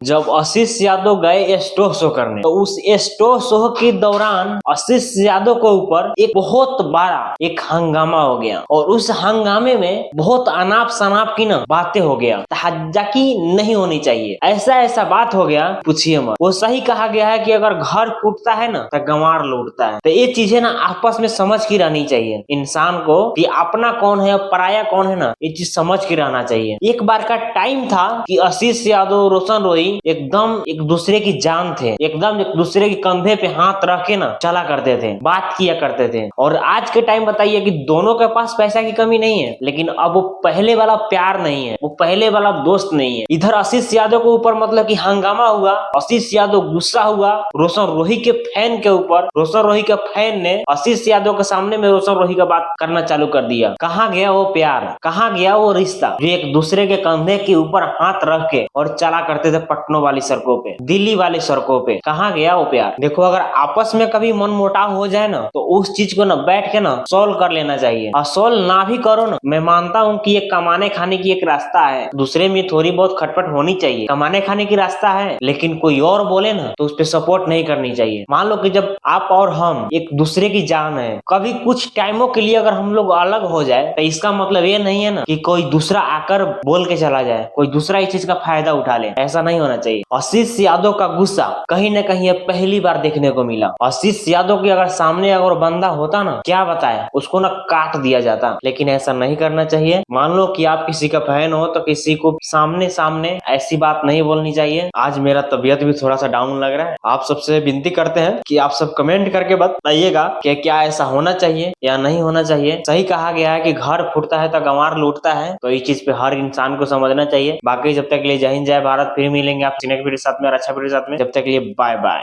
जब आशीष यादव गए stove show करने, तो उस स्टोव शो के दौरान आशीष यादव के ऊपर एक बहुत बड़ा एक हंगामा हो गया और उस हंगामे में बहुत अनाप शनाप की ना बातें हो गया, तहज्जुकी नहीं होनी चाहिए। ऐसा बात हो गया, पूछिए मत। वो सही कहा गया है कि अगर घर फूटता है ना तो गंवार लूटता है। तो ये चीजें ना आपस में समझ की रहनी चाहिए इंसान को कि अपना कौन है और पराया कौन है ना, ये चीज समझ के रहना चाहिए। एक बार का टाइम था कि आशीष यादव, रोशन रोही एकदम एक दूसरे की जान थे, एकदम एक दूसरे के कंधे पे हाथ रख के ना चला करते थे, बात किया करते थे। और आज के टाइम बताइए कि दोनों के पास पैसा की कमी नहीं है, लेकिन अब वो पहले वाला प्यार नहीं है, वो पहले वाला दोस्त नहीं है। इधर आशीष यादव के ऊपर मतलब कि हंगामा हुआ, आशीष यादव गुस्सा हुआ रोशन रोही के फैन के ऊपर। रोशन रोही के फैन ने आशीष यादव के सामने में रोशन रोही का बात करना चालू कर दिया। कहाँ गया वो प्यार, कहाँ गया वो रिश्ता जो एक दूसरे के कंधे के ऊपर हाथ रख के और चला करते थे पटनों वाली सड़कों पे, दिल्ली वाली सड़कों पे। कहाँ गया वो प्यार। देखो, अगर आपस में कभी मन मुटाव हो जाए ना तो उस चीज को ना बैठ के ना सॉल्व कर लेना चाहिए। और सॉल्व ना भी करो ना, मैं मानता हूँ कि ये कमाने खाने की एक रास्ता है, दूसरे में थोड़ी बहुत खटपट होनी चाहिए, कमाने खाने की रास्ता है, लेकिन कोई और बोले ना तो उस पर सपोर्ट नहीं करनी चाहिए। मान लो कि जब आप और हम एक दूसरे की जान है, कभी कुछ टाइमों के लिए अगर हम लोग अलग हो जाए तो इसका मतलब ये नहीं है ना कि कोई दूसरा आकर बोल के चला जाए, कोई दूसरा इस चीज का फायदा उठा ले। ऐसा नहीं होना चाहिए। आशीष यादव का गुस्सा कहीं ना कहीं पहली बार देखने को मिला। आशीष यादव के अगर सामने अगर बंदा होता ना, क्या बताए, उसको ना काट दिया जाता, लेकिन ऐसा नहीं करना चाहिए। मान लो कि आप किसी का फैन हो तो किसी को सामने ऐसी बात नहीं बोलनी चाहिए। आज मेरा तबीयत भी थोड़ा सा डाउन लग रहा है। आप सबसे विनती करते हैं कि आप सब कमेंट करके बताइएगा कि क्या ऐसा होना चाहिए या नहीं होना चाहिए। सही कहा गया है कि घर फूटता है तो गंवार लूटता है, तो इस चीज पे हर इंसान को समझना चाहिए। बाकी जब तक के लिए जय हिंद जय भारत, फिर मिलेंगे आप नेक्स्ट वीडियो साथ में और अच्छा वीडियो साथ में। जब तक के लिए बाय बाय।